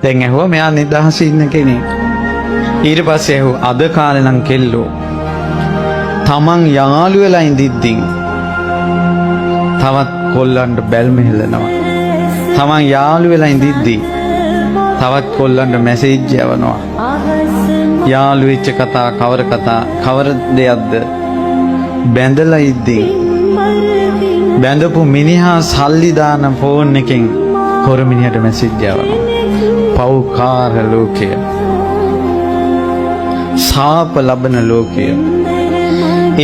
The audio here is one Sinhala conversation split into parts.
දැන් ඇහුවා මෙයා නිදහසේ ඉන්න කෙනෙක්. ඊට පස්සේ ඇහුවා අද කාලේ නම් කෙල්ලෝ තමන් යාළු වෙලා ඉඳිද්දී තවත් කොල්ලන්ට බැල්ම හෙලනවා. තමන් යාළු වෙලා ඉඳිද්දී තවත් කොල්ලන්ට මැසේජ් යවනවා. යාළු වෙච්ච කතා කවර දෙයක්ද? බැඳලා ඉද්දී බැඳපු මිනිහා සල්ලි දාන ෆෝන් එකෙන් හොර මිනිහට මැසේජ් යවනවා. පෞකාර ලෝකය, සාප ලබන ලෝකය.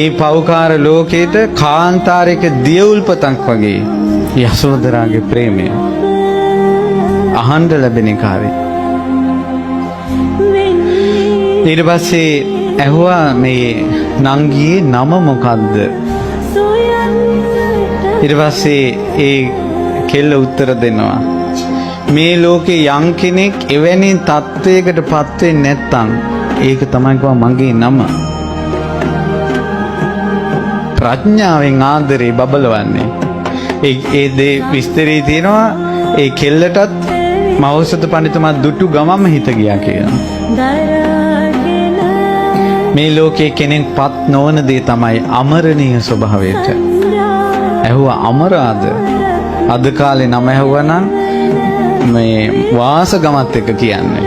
ඒ පෞකාර ලෝකයට කාන්තාරයක දියවුල්පතක් වගේ යසෝදරාගේ ප්‍රේමය අහන්න ලැබෙන කාර්යය. ඊට පස්සේ ඇහුවා මේ නංගියේ නම මොකද්ද? ඊට පස්සේ ඒ කෙල්ල උත්තර දෙනවා මේ ලෝකේ යම් කෙනෙක් එවැනි තත්වයකට පත් වෙන්නේ නැත්නම් ඒක තමයි මගේ නම. ප්‍රඥාවෙන් ආදරේ බබලවන්නේ. ඒ දේ විස්තරේ තියෙනවා. ඒ කෙල්ලටත් මෞසත පඬිතුමා දුටු ගමම හිත ගියා කියලා. මේ ලෝකේ කෙනෙක් පත් නොවන දේ තමයි අමරණීය ස්වභාවයට. ඇහුවා අමරාද? අද කාලේ නම ඇහුවනම් මේ වාසගමත් එක කියන්නේ.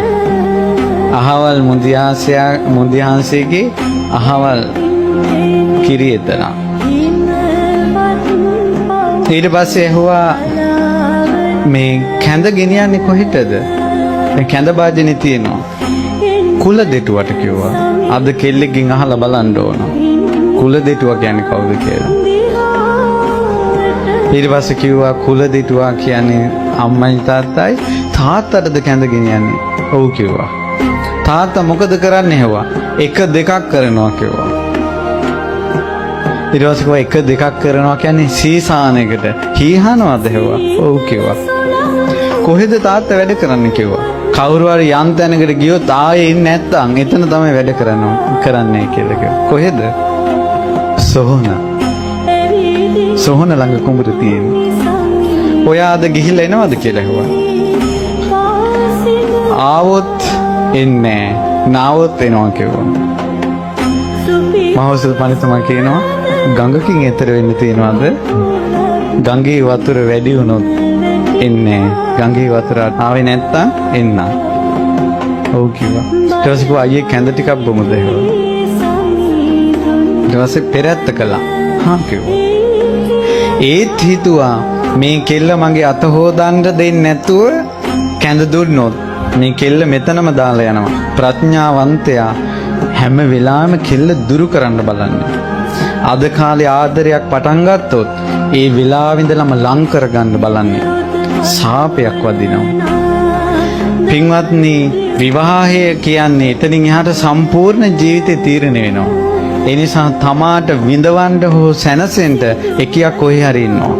අහවල් මුදියාන්සේගේ අහවල් කිරියතන. ඊට පස්සේ ඇහුවා මේ කැඳ ගෙනියන්නේ කොහෙටද? මේ කැඳ භාජනේ තියෙනවා. කුල දෙටුවට කිව්වා. අද කෙල්ලෙක්ගෙන් අහලා බලන්න ඕන. කුල දෙටුවා කියන්නේ කවුද කියලා. ඊට පස්සේ කිව්වා කුල දෙටුවා කියන්නේ අම්මයි තාත්තයි. තාත්තටද කැඳ ගෙනියන්නේ? ඔව් කිව්වා. තාත්තා මොකද කරන්නේ ඇහුවා. 1 2ක් කරනවා කිව්වා. ඊට පස්සේ කිව්වා 1 2ක් කරනවා කියන්නේ සීසානයකට හීහනවද ඇහුවා. ඔව් කිව්වා. කොහෙද තාත්තා වැඩ කරන්නේ කිව්වා. කවුරු හරි යම් තැනකට ගියොත් ආයේ ඉන්නේ නැත්තම් එතන තමයි වැඩ කරන්නේ කියලා කිව්වා. කොහෙද? සොහොන ළඟ කුඹුර තියෙන්නේ. ඔයා අද ගිහිල්ලා එනවද කියලා ඇහුවා. ආවොත් එන්නේ නාවොත් එනවා කිව්වා. මහෞෂධ පඬිතුමා කියනවා ගඟකින් එතර වෙන්න තියනවාද? ගඟේ වතුර වැඩි වුණොත් එන්නේ. ගඟේ වතුර ආවේ නැත්තම් එන්න. ඔව් කිව්වා. ඊට පස්සේ කිව්වා අයියේ කැඳ ටිකක් බොමුද කියලා. ඊට පස්සේ පෙරත්ත කළා. හා කිව්වා. ඒත් හිතුවා මේ කෙල්ල මගේ අත හොදන්න දෙන්නේ නැතුව කැඳ දුන්නොත් මේ කෙල්ල මෙතනම දාලා යනවා. ප්‍රඥාවන්තයා හැම වෙලාවෙම කෙල්ල දුරු කරන්න බලන්නේ. අද කාලේ ආදරයක් පටන් ගත්තොත් ඒ වෙලාවෙ ඉඳලම ලං කරගන්න බලන්නේ. සාපයක් වදිනවා. පින්වත්නි, විවාහය කියන්නේ එතනින් එහාට සම්පූර්ණ ජීවිතේ තීරණය වෙනවා. ඒ නිසා තමාට විඳවන්න හෝ සැනසෙන්න එකියක් කොහේ හරි ඉන්නවා.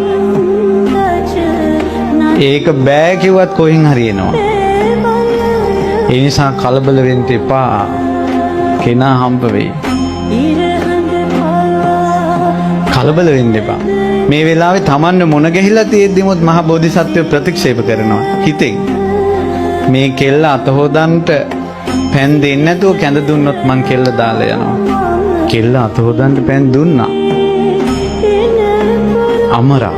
ඒක බෑ කිව්වත් කොහෙන් හරි එනවා. ඒ නිසා කලබල වෙන්න එපා. කෙනා හම්බ වෙයි. කලබල වෙන්න එපා. මේ වෙලාවේ Tamanne මොන ගැහිලා තියෙද්දිමුත් මහ බෝධිසත්වය ප්‍රතික්ෂේප කරනවා හිතෙන්. මේ කෙල්ල අත හොදන්නට පෑන් දෙන්නේ නැතුව කැඳ දුන්නොත් මං කෙල්ල දාලා යනවා. කෙල්ල අත හොදන්න පෑන් දුන්නා. අමරා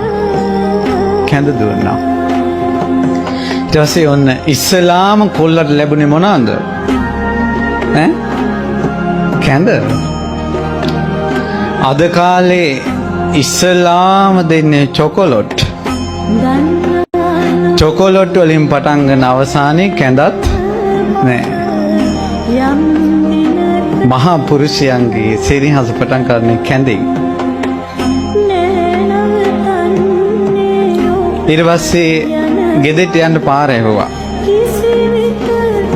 කැඳ දුන්නා. ඊට පස්සේ ඔන්න ඉස්ලාම කොල්ලට ලැබුණේ මොනවාද? කැඳ. අද කාලේ ඉස්ලාම දෙන්නේ චොකොලොට්. චොකොලොට් වලින් පටන් ගන්න අවසානයේ කැඳත් නෑ. මහා පුරුෂයන්ගේ සිරිහස පටන් ගන්න කැඳෙන්. ඊට පස්සේ ගෙදරට යන්න පාර ඇහුවා.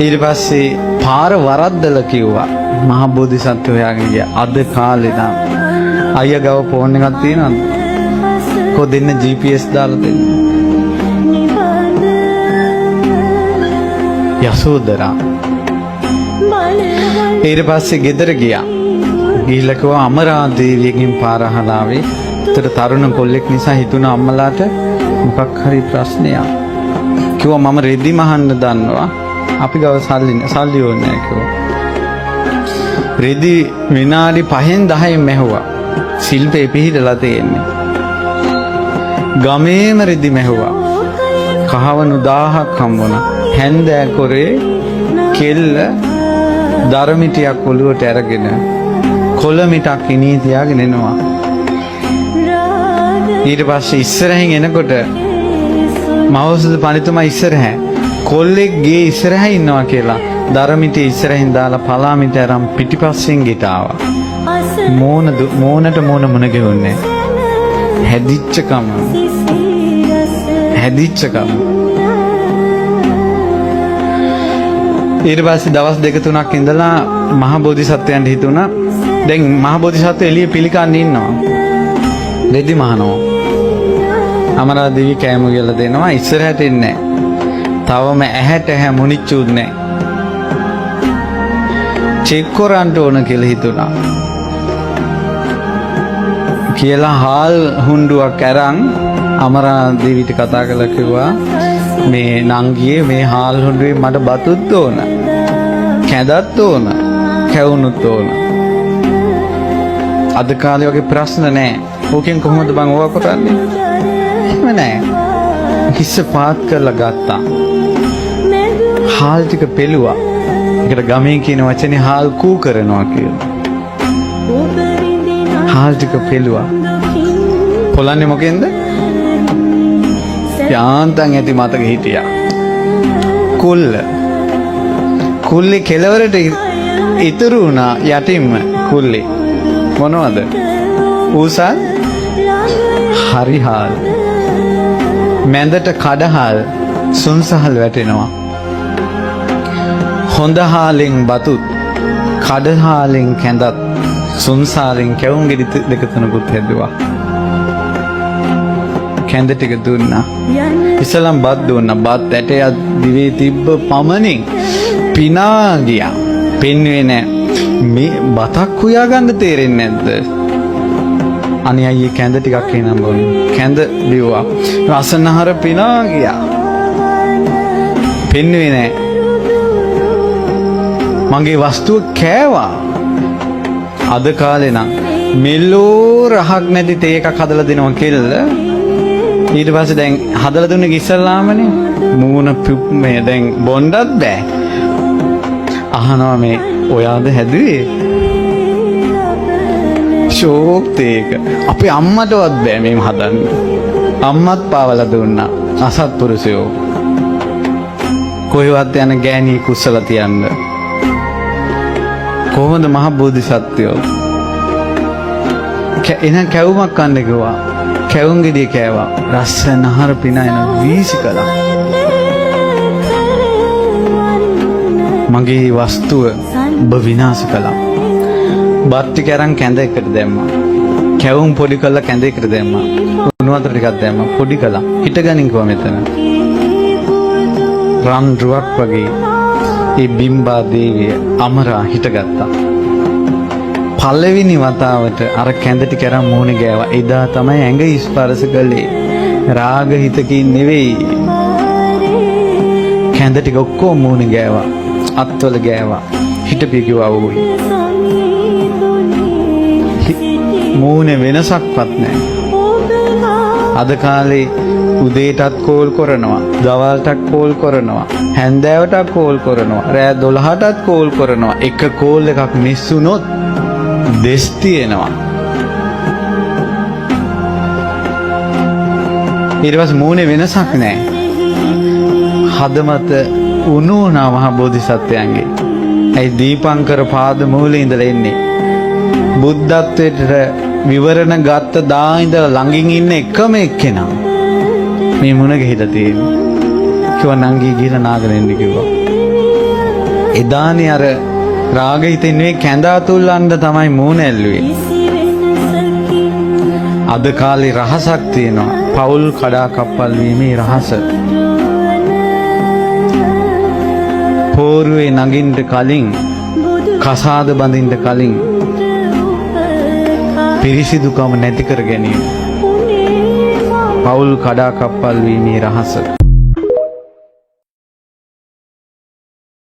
ඊට පස්සේ පාර වරද්දලා කිව්වා. මහා බෝධිසත්වෝ හොයාගෙන ගියා. අද කාලේ නම් අයියා ගාව ෆෝන් එකක් තියෙනවද? කො දෙන්න GPS දාලා දෙන්න. යසෝදරා ඊට පස්සේ ගෙදර ගියා. ගිහිල්ලා කිව්වා අමරා දේවියකින් පාර අහලා ආවේ. උතර තරුණ කොල්ලෙක් නිසා හිතුණා අම්මලාට මොකක් හරි ප්‍රශ්නයක්. කිව්වා මම රෙදි මහන්න දන්නවා. අපි ගාව සල්ලි ඕනේ නැහැ කිව්වා. රෙදි විනාඩි 5න් 10න් මැහුවා. ශිල්පේ පිහිටලා තියෙන්නේ. ගමේම රෙදි මැහුවා. කහවණු 1000ක් හම්බුණා. හැන්දෑ කොරේ කෙල්ල දරමිටියක් ඔළුවට අරගෙන කොළ මිටක් ඉනී තියාගෙන එනවා. ඊට පස්සේ ඉස්සරහින් එනකොට මහෞෂධ පඬිතුමා ඉස්සරහ කොල්ලෙක් ගේ ඉස්සරහ ඉන්නවා කියලා දරමිටිය ඉස්සරහින් දාලා පලාමිට අරන් පිටිපස්සෙන් ගෙට ආවා. මෝනට මෝන මුණ ගෙවුන්නේ. හැදිච්චකම. ඊට පස්සේ දවස් 2-3ක් ඉඳලා මහ බෝධිසත්වයන්ට හිතුණා දැන් මහ බෝධිසත්වය එළිය පිළිකන්න ඉන්නවා. රෙදි මහනවා. අමරා දෙවි කෑම කියලා දෙනවා ඉස්සරහට එන්නේ නැහැ. තවම ඇහැට ඇහැ මුනිච්චුත් නැහැ. චෙක් කරන්න ඕන කියලා හිතුණා. කියලා හාල් හුණ්ඩුවක් අරන් අමරා දෙවිට කතා කරලා කිව්වා මේ නංගියේ මේ හාල් හුණ්ඩුවේ මට බතුත් ඕන. කැඳත් ඕන. කැවුනුත් ඕන. අද කාලේ වගේ ප්‍රශ්න නැහැ. ඕකෙන් කොහොමද බං ඕවා කරන්නේ? එහෙම නැහැ. කිස්ස පාත් කරලා ගත්තා. හාල් ටික පෙළුවා. ඒකට ගමේ කියන වචනේ හාල් කූ කරනවා කියලා. හාල් ටික පෙළුවා. පොලන්නේ මොකෙන්ද? යාන්තම් ඇති මතක හිටියා. කුල්ලේ කෙලවරට ඉතුරු වුණා යටින්ම කුල්ලේ. මොනවද? ඌසල් හරි හාල්. මැදට කඩහාල් සුන්සහල් වැටෙනවා. හොඳ හාලෙන් බතුත් කඩහාලෙන් කැඳත් සුන්සාලෙන් කැවුම් ගෙඩි 2-3කුත් හැදුවා. කැඳ ටික දුන්නා. ඉස්සලම් බත් දුන්නා. බත් ඇටයක් දිවේ තිබ්බ පමණින් පිනා ගියා. පෙන්වෙන්නේ නැහැ. මේ බතක් හොයා ගන්න තේරෙන්නේ නැද්ද? අනේ අයියේ කැඳ ටිකක් එනම් බොන්න. කැඳ බිව්වා. රසනහර පිනා ගියා. පෙන්වෙන්නේ නැහැ. මගේ වස්තුව කෑවා. අද කාලේ නම් මෙලෝ රහක් නැති තේ එකක් හදලා දෙනවා කියලා. ඊට පස්සේ දැන් හදලා දුන්නේ ඉස්සල්ලාමනේ. මූණ මේ දැන් බොන්නත් බෑ. අහනවා මේ ඔයාද හැදුවේ? ෂෝක් තේක. අපේ අම්මටවත් බෑ මේව හදන්න. අම්මත් පාවලා දුන්නා. අසත්පුරුෂයෝ. කොහෙවත් යන ගෑණි කුස්සලා තියන්න. කොහොමද මහ බෝධිසත්වයෝ? එහෙනම් කැවුමක් කන්න කිව්වා. කැවුම් ගෙඩිය කෑවා. රස නහර පිනයන වීසි කළා. මගේ වස්තුව ඔබ විනාශ කළා. බත් ටික අරන් කැඳ එකට දැම්මා. කැවුම් පොඩි කරලා කැඳ එකට දැම්මා. උණු වතුර ටිකක් දැම්මා. පොඩි කළා. හිටගනින් කිව්වා මෙතන. රන් රුවක් වගේ ඒ බිම්බා දේවිය අමරා හිටගත්තා. පළවෙනි වතාවට අර කැඳ ටික අරන් මූණේ ගෑවා. එදා තමයි ඇඟ ස්පර්ශ කළේ. රාග හිතකින් නෙවෙයි. කැඳ ටික ඔක්කොම මූණේ ගෑවා. අත්වල ගෑවා. හිටපිය කිව්වා ඕයි. මූණේ වෙනසක්වත් නැහැ. අද කාලේ උදේටත් කෝල් කරනවා, දවල්ටත් කෝල් කරනවා, හැන්දෑවටත් කෝල් කරනවා, රෑ 12ටත් කෝල් කරනවා. එක කෝල් එකක් මිස් වුණොත් දෙස් තියෙනවා. ඊට පස්සේ මූණේ වෙනසක් නැහැ. හදමත උණු වුණා මහ බෝධිසත්වයන්ගේ. ඇයි දීපංකර පාද මූලේ ඉඳලා එන්නේ. බුද්ධත්වයට විවරණ ගත්ත දා ඉඳලා ළඟින් ඉන්න එකම එක්කෙනා මේ මුණ ගිහිලා තියෙන්නේ. කිව්වා නංගී ගිහලා නාගෙන එන්න කිව්වා. එදානේ අර රාග හිතෙන් නෙවෙයි කැඳ අතුල්ලන්න තමයි මූණ ඇල්ලුවේ. අද කාලේ රහසක් තියෙනවා. පෞල් කඩා කප්පල් වීමේ රහස. පෝරුවේ නගින්න කලින් කසාද බඳින්න කලින් පිරිසිදුකම නැති කර ගැනීම. පෞල් කඩා කප්පල් වීමේ රහස.